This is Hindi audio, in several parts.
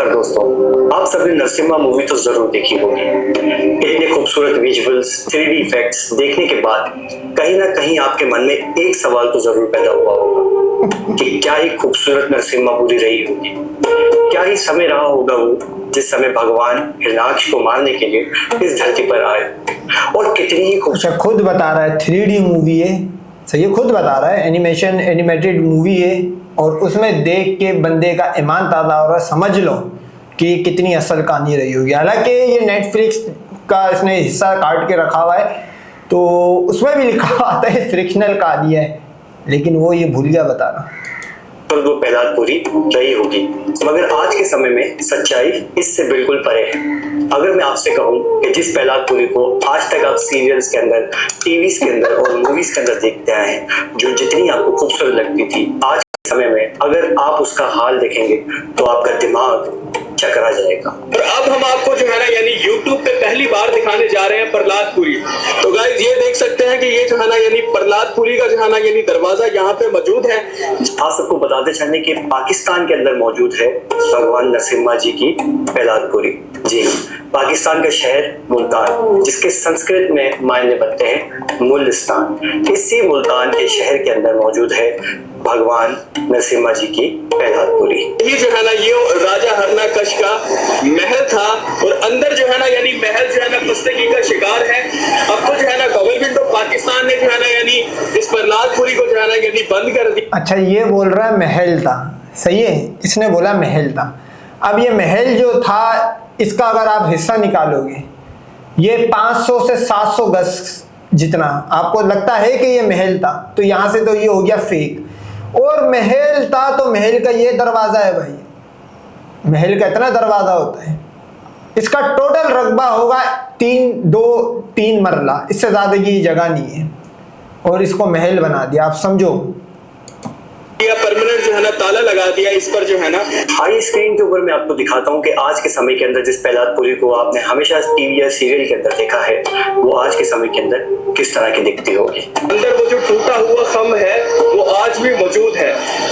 नमस्कार दोस्तों, आप सभी नरसिम्हा मूवी तो जरूर देखी होगी। इतने खूबसूरत विजुअल्स, 3D इफेक्ट्स देखने के बाद कहीं ना कहीं आपके मन में एक सवाल तो जरूर पैदा हुआ होगा कि क्या ही खूबसूरत नरसिम्हापुरी रही होगी, क्या ही समय रहा होगा वो जिस समय भगवान हिरण्याक्ष को मारने के लिए इस धरती पर आए, और कितनी ही अच्छा, खुद बता रहा है 3D मूवी है, सही है, खुद बता रहा है एनिमेटेड मूवी है, और उसमें देख के बंदे का ईमान ताज़ा हो रहा है। समझ लो कि कितनी असल कहानी रही होगी। हालांकि ये नेटफ्लिक्स का इसने हिस्सा काट के रखा हुआ है, तो उसमें भी लिखा हुआ था फ्रिक्शनल कहानी है, लेकिन वो ये भूल गया बताना। पर वो प्रहलादपुरी रही होगी, मगर आज के समय में सच्चाई इससे बिल्कुल परे है। अगर मैं आपसे कहूं कि जिस प्रहलादपुरी को आज तक आप सीरियल्स के अंदर, टीवीज के अंदर और मूवीज के अंदर देखते आए हैं, जो जितनी आपको खूबसूरत लगती थी, आज के समय में अगर आप उसका हाल देखेंगे तो आपका दिमाग चकरा जाएगा। और अब हम आपको जो है ना यानी YouTube पे पहली बार दिखाने जा रहे हैं प्रहलादपुरी। तो गाइस ये देख सकते हैं कि ये जो है ना यानी प्रहलादपुरी का जो है ना यानी दरवाजा यहाँ पे मौजूद है। आप सबको बताते चलने कि पाकिस्तान के अंदर मौजूद है भगवान नरसिम्हा जी की प्रहलादपुरी। जी हाँ, पाकिस्तान का शहर मुल्तान, जिसके संस्कृत में मायने बनते हैं मुल्तान। इसी मुल्तान के शहर के अंदर मौजूद है भगवान नरसिम्हा जी की प्रहलादपुरी। ये जो है ना ये राजा हिरण्याकश का महल था, और अंदर जो है ना यानी महल जो है ना पुस्तकी का शिकार है। अब तो जो है ना गवर्नमेंट ऑफ पाकिस्तान ने जो है ना यानी इस प्रहलादपुरी को जो है ना यानी बंद कर दिया। अच्छा, ये बोल रहा है महल था, सही है, इसने बोला महल था। अब ये महल जो था, इसका अगर आप हिस्सा निकालोगे, ये 500 से 700 गज जितना आपको लगता है कि ये महल था, तो यहाँ से तो ये हो गया फेक। और महल था तो महल का ये दरवाजा है भाई, महल का इतना दरवाजा होता है। इसका टोटल रकबा होगा 3 मरला, इससे ज्यादा की जगह नहीं है, और इसको महल बना दिया। आप समझो, परमानेंट जो है ना ताला लगा दिया इस पर जो है ना। हाई स्क्रीन के ऊपर मैं आपको दिखाता हूँ कि आज के समय के अंदर जिस प्रहलादपुरी को आपने हमेशा टीवी या सीरियल के अंदर देखा है, वो आज के समय के अंदर किस तरह की दिखती होगी। अंदर वो जो टूटा हुआ खम्भ है वो आज भी मौजूद है।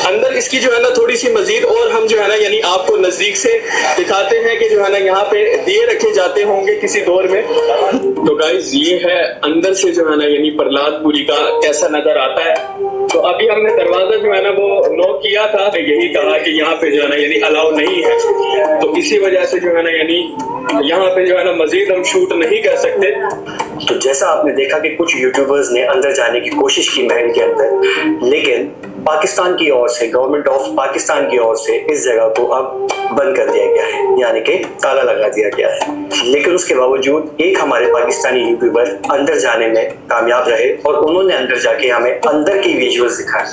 अंदर इसकी जो है ना थोड़ी सी मजीद और हम जो है ना यानी आपको नजदीक से दिखाते हैं कि जो है ना यहाँ पे दिए रखे जाते होंगे किसी दौर में। तो गाइस ये है अंदर से जो है ना यानी प्रहलादपुरी का कैसा नजर आता है। तो अभी हमने दरवाजा जो है ना वो नॉक किया था, तो यही कहा कि यहाँ पे जो है ना यानी अलाउ नहीं है, तो इसी वजह से जो है ना यानी यहाँ पे जो है ना मजीद हम शूट नहीं कर सकते। तो जैसा आपने देखा कि कुछ यूट्यूबर्स ने अंदर जाने की कोशिश की महल के अंदर, लेकिन पाकिस्तान की ओर से, गवर्नमेंट ऑफ पाकिस्तान की ओर से इस जगह को अब बंद कर दिया गया है, यानी कि ताला लगा दिया गया है। लेकिन उसके बावजूद एक हमारे पाकिस्तानी यूट्यूबर अंदर जाने में कामयाब रहे, और उन्होंने अंदर जाके हमें अंदर की विजुअल्स दिखाए,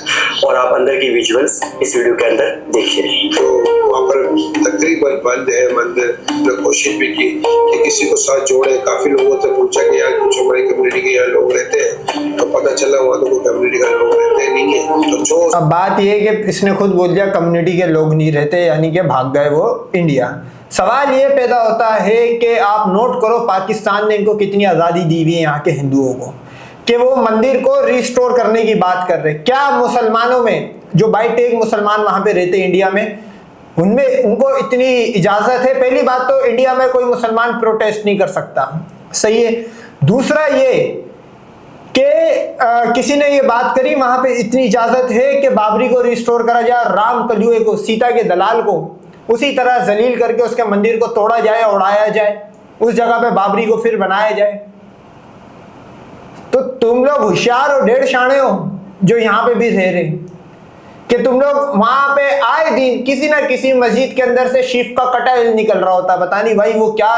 और आप अंदर की विजुअल्स इस वीडियो के अंदर देखिए। तो वहाँ पर तकरीबन बंद है मंदिर। ने कोशिश भी की कि किसी को साथ जोड़े, काफी लोगों से पूछा कि यार कुछ हमारी कम्युनिटी के यहाँ लोग रहते हैं, तो पता चला वहाँ तो कोई कम्युनिटी का लोग रहते नहीं है। तो जो अब बात यह है कि इसने खुद बोल दिया कम्युनिटी के लोग नहीं रहते, यानी कि भाग गए वो इंडिया। सवाल ये पैदा होता है कि आप नोट करो पाकिस्तान ने इनको कितनी आज़ादी दी हुई है यहाँ के हिंदुओं को, कि वो मंदिर को रिस्टोर करने की बात कर रहे। क्या मुसलमानों में जो बाई टेक मुसलमान वहाँ पे रहते इंडिया में, उनमें उनको इतनी इजाज़त है? पहली बात तो इंडिया में कोई मुसलमान प्रोटेस्ट नहीं कर सकता, सही है। दूसरा ये कि किसी ने ये बात करी, वहां पे इतनी इजाजत है कि बाबरी को रिस्टोर करा जाए, राम कलयुए को, सीता के दलाल को उसी तरह जलील करके उसके मंदिर को तोड़ा जाए, उड़ाया जाए, उस जगह पे बाबरी को फिर बनाया जाए। तो तुम लोग होशियार और ढेर शाणे हो जो यहाँ पे भी रह रहे, कि तुम लोग वहां पे आए दिन किसी ना किसी मस्जिद के अंदर से शिव का कटा हिल निकल रहा होता। पता नहीं भाई वो क्या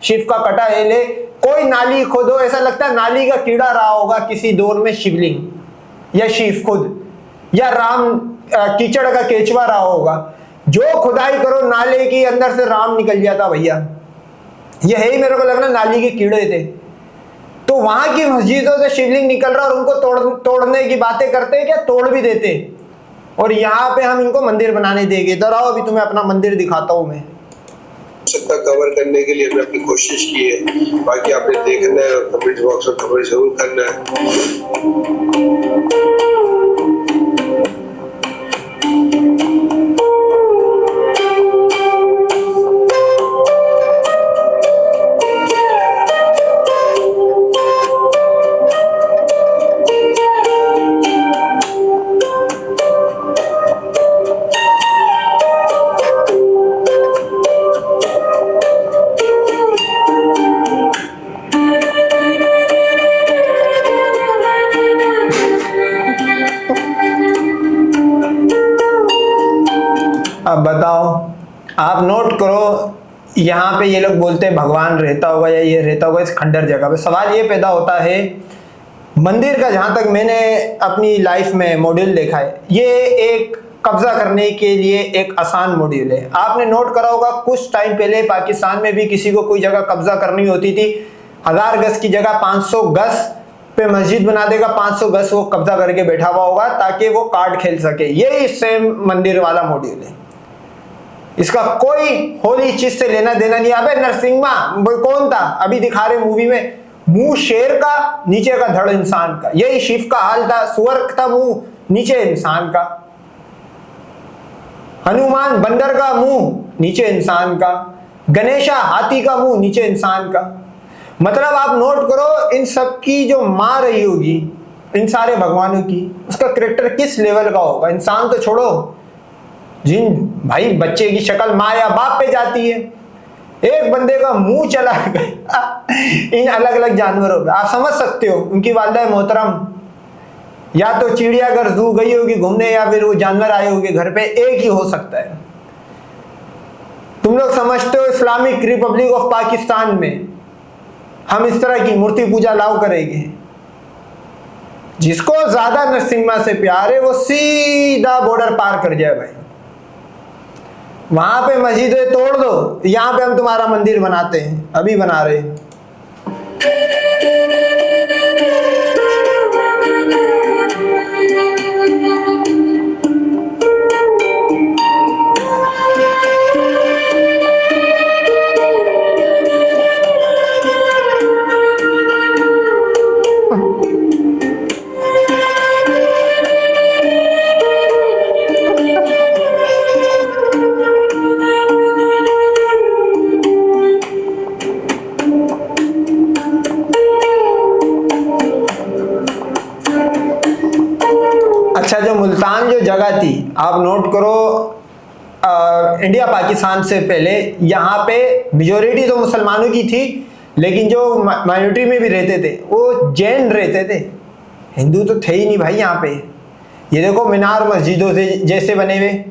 शिव का कटा हिल है। कोई नाली खोदो, ऐसा लगता है नाली का कीड़ा रहा होगा किसी दौर में शिवलिंग, या शिव खुद, या राम कीचड़ का केचवा रहा होगा। जो खुदाई करो नाले की अंदर से राम निकल जाता भैया। ये है ही, मेरे को लग रहा नाली के कीड़े थे। तो वहां की मस्जिदों से शिवलिंग निकल रहा और उनको तोड़ने की बातें करते हैं, क्या तोड़ भी देते। और यहाँ पे हम इनको मंदिर बनाने देंगे। इधर आओ, अभी तुम्हें अपना मंदिर दिखाता हूँ मैं। सबका कवर करने के लिए हमने अपनी कोशिश की है। बाकी आपने देखना है और कमेंट बॉक्स में कमेंट जरूर करना है। आप नोट करो, यहाँ पे ये लोग बोलते हैं भगवान रहता होगा या ये रहता होगा इस खंडर जगह पे। सवाल ये पैदा होता है, मंदिर का जहाँ तक मैंने अपनी लाइफ में मॉड्यूल देखा है, ये एक कब्जा करने के लिए एक आसान मॉड्यूल है। आपने नोट करा होगा कुछ टाइम पहले पाकिस्तान में भी किसी को कोई जगह कब्जा करनी होती थी, 1000 गज की जगह 500 गज पे मस्जिद बना देगा, 500 गज वो कब्जा करके बैठा हुआ होगा ताकि वो कार्ड खेल सके। यही सेम मंदिर वाला मॉड्यूल है, इसका कोई होली चीज से लेना देना नहीं। अबे नरसिम्हा कौन था अभी दिखा रहे मूवी में, मुंह शेर का नीचे का धड़ इंसान का, यही शिव का हाल था, सुअर था मुंह नीचे इंसान का, हनुमान बंदर का मुंह नीचे इंसान का, गणेशा हाथी का मुंह नीचे इंसान का। मतलब आप नोट करो इन सब की जो मां रही होगी इन सारे भगवानों की, उसका करेक्टर किस लेवल का होगा। इंसान तो छोड़ो, जिन भाई बच्चे की शक्ल माँ या बाप पे जाती है, एक बंदे का मुंह चला गया इन अलग अलग जानवरों पे, आप समझ सकते हो उनकी वालिदा मोहतरम या तो चिड़ियाघर जू गई होगी घूमने या फिर वो जानवर आए होंगे घर पे, एक ही हो सकता है। तुम लोग समझते हो इस्लामिक रिपब्लिक ऑफ पाकिस्तान में हम इस तरह की मूर्ति पूजा लाओ करेंगे? जिसको ज्यादा नरसिम्हा से प्यार है वो सीधा बॉर्डर पार कर जाए भाई, वहां पे मस्जिदें तोड़ दो, यहां पे हम तुम्हारा मंदिर बनाते हैं, अभी बना रहे हैं। अच्छा, जो मुल्तान जो जगह थी आप नोट करो, इंडिया पाकिस्तान से पहले यहाँ पे मेजोरिटी तो मुसलमानों की थी, लेकिन जो माइनॉरिटी में भी रहते थे वो जैन रहते थे, हिंदू तो थे ही नहीं भाई यहाँ पे। ये देखो मीनार मस्जिदों से जैसे बने हुए,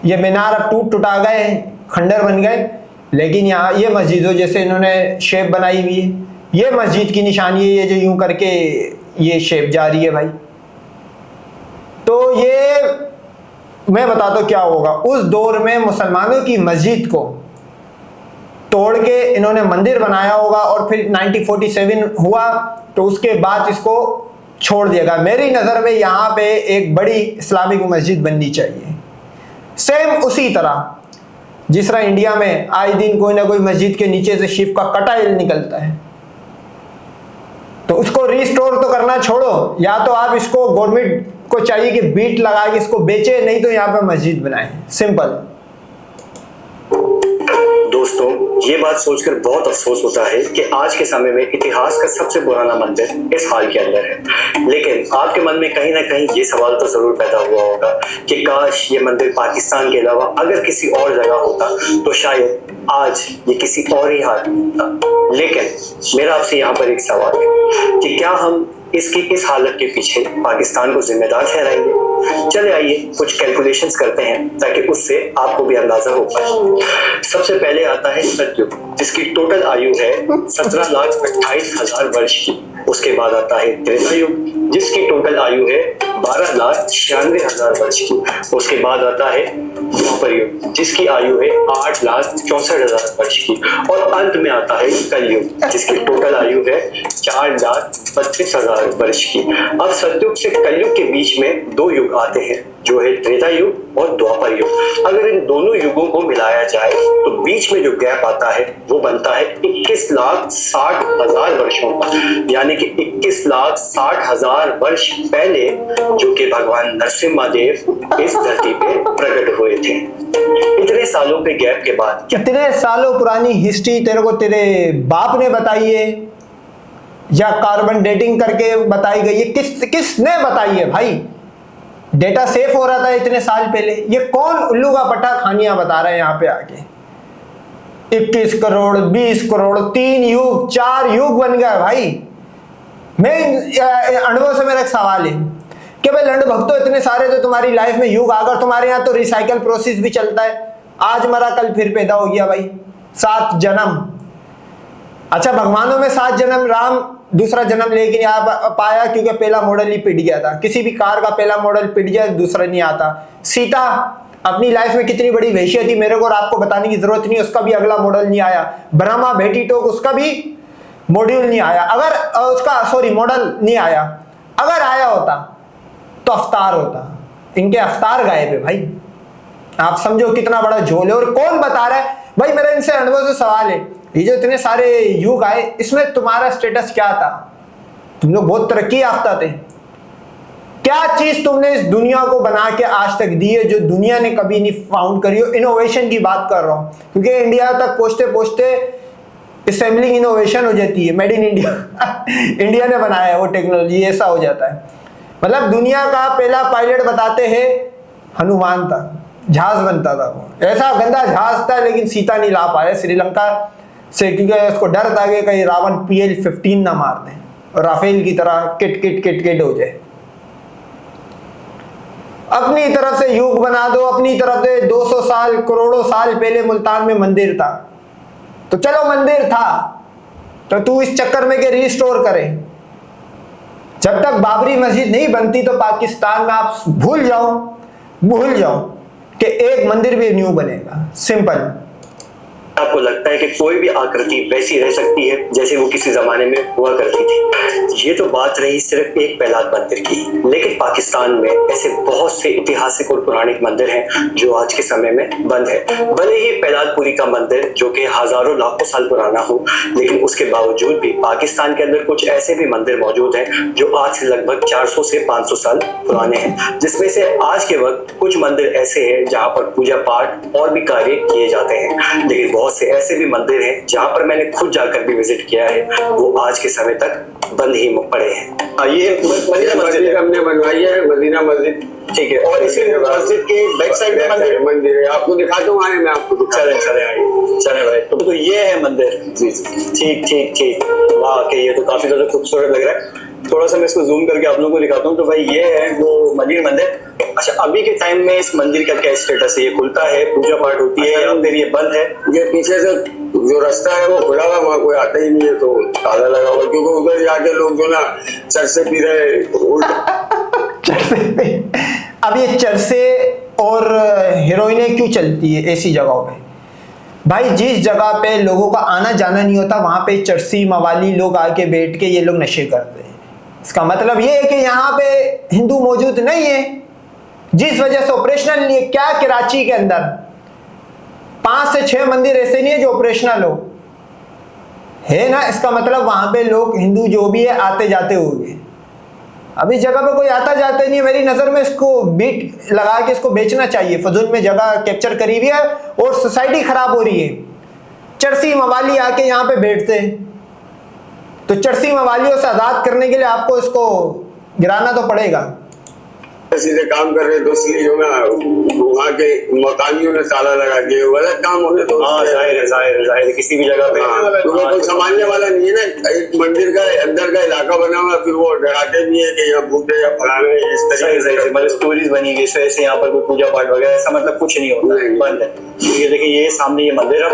ये मीनार अब टूट टुटा गए, खंडर बन गए, लेकिन यहाँ ये मस्जिदों जैसे इन्होंने शेप बनाई हुई है, ये मस्जिद की निशानी है, ये जो यूं करके ये शेप जा रही है भाई। तो ये मैं बताता हूं क्या होगा, उस दौर में मुसलमानों की मस्जिद को तोड़ के इन्होंने मंदिर बनाया होगा और फिर 1947 हुआ तो उसके बाद इसको छोड़ दिया गया। मेरी नज़र में यहाँ पे एक बड़ी इस्लामिक मस्जिद बननी चाहिए, सेम उसी तरह जिस तरह इंडिया में आए दिन कोई ना कोई मस्जिद के नीचे से शिव का कटाइल निकलता है, तो उसको रिस्टोर तो करना छोड़ो, या तो आप इसको गवर्नमेंट को चाहिए कि बीट लगा के इसको बेचे, नहीं तो यहाँ पे मस्जिद बनाए, सिंपल। दोस्तों, ये बात सोचकर बहुत अफसोस होता है कि आज के समय में इतिहास का सबसे पुराना मंदिर इस हाल के अंदर है। लेकिन आपके मन में कहीं ना कहीं ये सवाल तो जरूर पैदा हुआ होगा कि काश ये मंदिर पाकिस्तान के अलावा अगर किसी और जगह होता तो शायद आज ये किसी और ही हाल में होता। लेकिन मेरा आपसे यहाँ पर एक सवाल है कि क्या हम इसकी इस हालत के पीछे पाकिस्तान को जिम्मेदार ठहराएंगे? चले आइए कुछ कैलकुलेशंस करते हैं ताकि उससे आपको भी अंदाजा हो पाए। सबसे पहले आता है सतयुग, जिसकी टोटल आयु है 17,28,000 वर्ष की। उसके बाद आता है त्रेता युग, जिसकी टोटल आयु है 12,96,000 वर्ष की। उसके बाद आता है द्वापर युग, जिसकी आयु है 8,64,000 वर्ष की। और अंत में आता है कलयुग, जिसकी टोटल आयु है 4,32,000 वर्ष की। अब सतयुग से कलयुग के बीच में 2 युग आते हैं, जो है त्रेता युग और द्वापर युग। अगर इन दोनों युगों को मिलाया जाए तो बीच में जो गैप आता है वो बनता है 21,60,000 वर्षों का, यानी कि 21,60,000 वर्ष पहले जो कि भगवान नरसिम्हा देव इस धरती पे प्रकट हुए थे। इतने सालों के गैप के बाद, कितने सालों पुरानी हिस्ट्री तेरे को तेरे बाप ने बताई है या कार्बन डेटिंग करके बताई गई है? किसने बताई है भाई? डेटा सेफ हो रहा था इतने साल पहले, ये कौन उल्लू का पट्टा खानियां बता रहे हैं यहाँ पे आके? 21 करोड़ 20 करोड़ 3 युग 4 युग बन गया भाई। मैं अनुभव से मेरा एक सवाल है कि भाई लंड भक्तों, इतने सारे तो तुम्हारी लाइफ में युग, अगर तुम्हारे यहाँ तो रिसाइकल प्रोसेस भी चलता है आज मरा कल फिर पैदा हो गया भाई, 7 जन्म। अच्छा, भगवानों में 7 जन्म, राम दूसरा जन्म लेके नहीं आ पाया क्योंकि पहला मॉडल ही पिट गया था। किसी भी कार का पहला मॉडल पिट गया, दूसरा नहीं आता। सीता अपनी लाइफ में कितनी बड़ी वैश्य थी, मेरे को और आपको बताने की जरूरत नहीं, उसका भी अगला मॉडल नहीं आया। ब्रह्मा बेटी टोक, उसका भी मॉड्यूल नहीं आया, अगर उसका सॉरी मॉडल नहीं आया। अगर आया होता तो अवतार होता, इनके अवतार गायब है भाई। आप समझो कितना बड़ा झोल है। और कौन बता रहा है भाई, मेरा इनसे अनुभव से सवाल है, ये जो इतने सारे युग आए इसमें तुम्हारा स्टेटस क्या था? तुम लोग बहुत तरक्की याफ्ता थे। क्या चीज तुमने इस दुनिया को बना के आज तक दी है जो दुनिया ने कभी नहीं फाउंड करी हो? इनोवेशन की बात कर रहा हूं, क्योंकि इंडिया तक पहुंचते पहुंचते असेंबलिंग इनोवेशन हो जाती है, मेड इन इंडिया इंडिया ने बनाया है वो टेक्नोलॉजी, ऐसा हो जाता है। मतलब दुनिया का पहला पायलट बताते हैं हनुमान था, जहाज बनता था वो, ऐसा गंदा जहाज था, लेकिन सीता नहीं ला पाया श्रीलंका से, क्योंकि उसको डर था कि कहीं रावण PL-15 ना मार दे और राफेल की तरह किट किट किट किट हो जाए। अपनी तरफ से युग बना दो, अपनी तरफ से 200 साल करोड़ों साल पहले मुल्तान में मंदिर था, तो चलो मंदिर था तो तू इस चक्कर में के रिस्टोर करे। जब तक बाबरी मस्जिद नहीं बनती तो पाकिस्तान में आप भूल जाओ कि एक मंदिर भी न्यू बनेगा। सिंपल। आपको लगता है कि कोई भी आकृति वैसी रह सकती है जैसे वो किसी जमाने में हुआ करती थी? ये तो बात रही सिर्फ एक पैलाद मंदिर की, लेकिन पाकिस्तान में ऐसे बहुत से ऐतिहासिक और पौराणिक मंदिर हैं जो आज के समय में बंद है। भले ही पैलादपुरी का मंदिर जो कि हजारों लाखों साल पुराना हो, लेकिन उसके बावजूद भी पाकिस्तान के अंदर कुछ ऐसे भी मंदिर मौजूद हैं जो आज से लगभग 400 से 500 साल पुराने हैं, जिसमें से आज के वक्त कुछ मंदिर ऐसे हैं जहाँ पर पूजा पाठ और भी कार्य किए जाते हैं। लेकिन बहुत से ऐसे भी मंदिर हैं जहां पर मैंने खुद जाकर भी विजिट किया है, वो आज के समय तक बंद ही पड़े हैं। ये मदीना मस्जिद हमने बनवाई है, मदीना मस्जिद, ठीक है। और इसी मस्जिद के बैक साइड में मंदिर है, आपको दिखाता हूँ, मैं आपको चले भाई। तो ये है मंदिर, ठीक। वाह, कि ये तो काफी ज्यादा खूबसूरत लग रहा है। थोड़ा सा मैं इसको जूम करके आप लोगों को दिखाता हूँ। तो भाई ये है वो मदीना मंदिर। अच्छा, अभी के टाइम में इस मंदिर का क्या स्टेटस है? ये खुलता है, पूजा पाठ होती है, या फिर ये बंद है? ये पीछे से जो रास्ता है वो खुला हुआ, वहाँ कोई आता ही नहीं है, तो ताला लगा हुआ, क्योंकि उधर जाके लोग जो ना चरसे पी रहे चरसे। अब ये चरसे और हेरोइनें क्यों चलती है ऐसी जगहों पे? भाई जिस जगह पे लोगों का आना जाना नहीं होता वहां पे चरसी मवाली लोग आके बैठ के ये लोग नशे करते हैं। इसका मतलब ये है कि यहाँ पे हिंदू मौजूद नहीं है, जिस वजह से ऑपरेशनल नहीं है। क्या कराची के अंदर 5 से 6 मंदिर ऐसे नहीं है जो ऑपरेशनल हो, है ना? इसका मतलब वहां पे लोग हिंदू जो भी है आते जाते होंगे। अब इस जगह पे कोई आता जाता नहीं है। मेरी नजर में इसको बीट लगा के इसको बेचना चाहिए। फजूल में जगह कैप्चर करी हुई है और सोसाइटी खराब हो रही है। चरसी मवाली आके यहाँ पे बैठते हैं, तो चरसी मवालियों से आजाद करने के लिए आपको इसको गिराना तो पड़ेगा। सीधे काम कर रहे, तो इसलिए जो ना वहाँ के मकानियों ने ताला लगा दिया, गलत काम होने तो जाहिर किसी भी जगह पे क्योंकि कोई संभालने वाला नहीं है ना। एक मंदिर का अंदर का इलाका बना हुआ, फिर वो डराते भी है कि यहाँ भूखे या फलाने इस तरीके से मतलब स्टोरीज बनी गई, ऐसे यहाँ पर कोई पूजा पाठ वगैरह ऐसा मतलब कुछ नहीं होता, बंद है। ये देखिए, ये सामने ये मंदिर है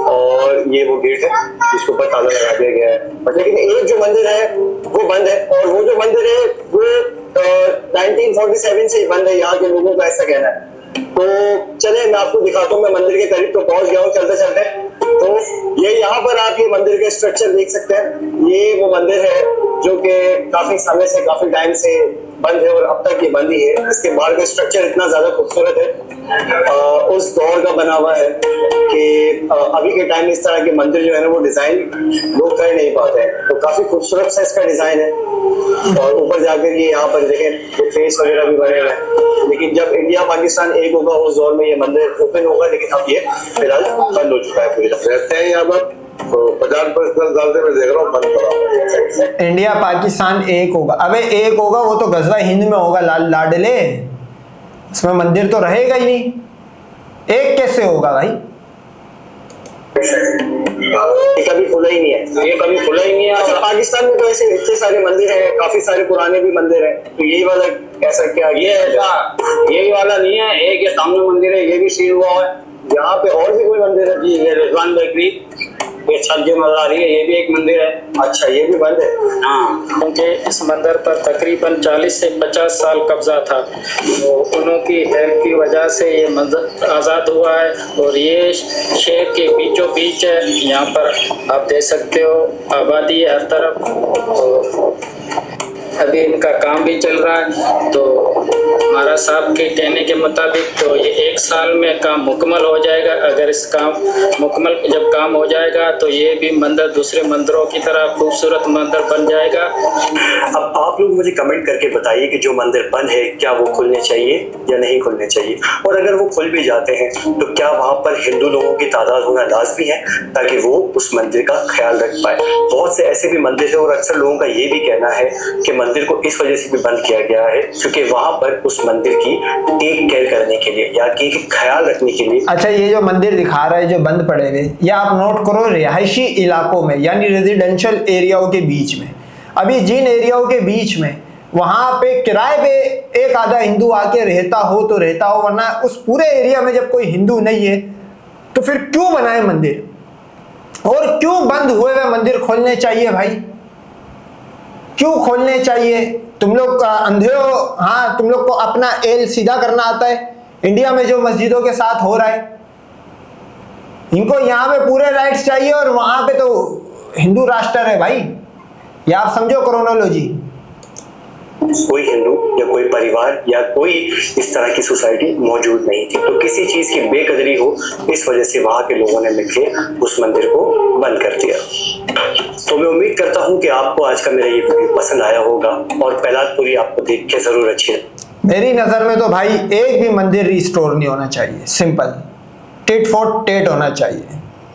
और ये वो गेट है जिसके ऊपर ताला लगा दिया गया है। लेकिन एक जो मंदिर है वो बंद है, और वो जो मंदिर है वो 1947 से ही बंद है, यहाँ के लोगों का ऐसा कहना है। तो चले मैं आपको दिखाता हूँ, मैं मंदिर के करीब तो पहुंच गया हूँ चलते चलते। तो ये यहाँ पर आप ये मंदिर के स्ट्रक्चर देख सकते हैं। ये वो मंदिर है जो कि काफी समय से, काफी टाइम से बंद है और अब तक ये बंद ही है। इसके बाहर का स्ट्रक्चर इतना ज्यादा खूबसूरत है, उस दौर का बना हुआ है कि अभी के टाइम में इस तरह के मंदिर जो है ना वो डिजाइन लोग कर नहीं पाते हैं। तो काफी खूबसूरत सा इसका डिजाइन है। और ऊपर जाकर ये यहाँ पर देखें, ये फेस वगैरह भी बने हुए हैं। लेकिन जब इंडिया पाकिस्तान एक होगा उस दौर में ये मंदिर ओपन होगा, लेकिन अब ये फिलहाल बंद हो चुका है पूरी तरह। रहते हैं यहाँ पर 50-55 साल से मैं देख रहा हूँ बंद पड़ा। इंडिया पाकिस्तान एक होगा, अबे एक होगा वो तो गजवा हिंद में होगा लाडले, इसमें मंदिर तो रहेगा ही नहीं। एक कैसे होगा भाई? ये कभी खुला ही नहीं है, ये कभी खुला ही नहीं है। अच्छा, पाकिस्तान में तो ऐसे इतने सारे मंदिर हैं, काफी सारे पुराने भी मंदिर हैं, तो यही वाला कैसा क्या? ये ऐसा यही वाला नहीं है, एक ये सामने मंदिर है, ये भी सील हुआ है, यहाँ पे और भी कोई मंदिर है जी, ये रिजवान बेकरी, ये सब्जी मज़ारी है, ये भी एक मंदिर है। अच्छा, ये भी बंद है? हाँ, क्योंकि इस मंदिर पर तकरीबन 40 से 50 साल कब्जा था, तो उन्हों की हेल्प की वजह से ये मंदिर आज़ाद हुआ है। और ये शहर के बीचों बीच है, यहाँ पर आप देख सकते हो आबादी है हर तरफ। और अभी इनका काम भी चल रहा है, तो महाराज साहब के कहने के मुताबिक तो ये 1 साल में काम मुकम्मल हो जाएगा। अगर इस काम मुकम्मल जब काम हो जाएगा तो ये भी मंदिर दूसरे मंदिरों की तरह खूबसूरत मंदिर बन जाएगा। अब आप लोग मुझे कमेंट करके बताइए कि जो मंदिर बंद है क्या वो खुलने चाहिए या नहीं खुलने चाहिए, और अगर वो खुल भी जाते हैं तो क्या वहाँ पर हिंदू लोगों की तादाद होना लाजमी है ताकि वो उस मंदिर का ख्याल रख पाए। बहुत से ऐसे भी मंदिर है और अक्सर लोगों का ये भी कहना है कि मंदिर को इस वजह से भी बंद किया गया है क्योंकि वहाँ पर उस मंदिर की टेक केयर करने के लिए या कि ख्याल रखने के लिए। अच्छा, ये जो मंदिर दिखा रहा है जो बंद पड़े हुए, ये आप नोट करो रिहायशी इलाकों में यानी रेजिडेंशियल एरियाओं के बीच में। अभी जिन एरियाओं के बीच में वहां पे किराए पे एक आधा हिंदू आके रहता हो तो रहता हो, वरना उस पूरे एरिया में जब कोई हिंदू नहीं है तो फिर क्यों बनाए मंदिर, और क्यों बंद हुए हुए मंदिर खोलने चाहिए भाई, क्यों खोलने चाहिए? तुम लोग अंधे हो? हाँ, तुम लोग को अपना एल सीधा करना आता है। इंडिया में जो मस्जिदों के साथ हो रहा है, इनको यहाँ पे पूरे राइट्स चाहिए और वहां पे तो हिंदू राष्ट्र है भाई। ये आप समझो क्रोनोलॉजी। कोई हिंदू या कोई परिवार या कोई इस तरह की सोसाइटी मौजूद नहीं थी, तो किसी चीज की बेकदरी हो इस वजह से वहां के लोगों ने मिलकर उस मंदिर को बंद कर दिया। तो मैं उम्मीद करता हूं कि आपको आज का मेरा ये वीडियो पसंद आया होगा और पहलादपुरी आपको देख के जरूर अच्छी लगी। मेरी नजर में तो भाई एक भी मंदिर रिस्टोर नहीं होना चाहिए, सिंपल टिट फॉर टेट होना चाहिए।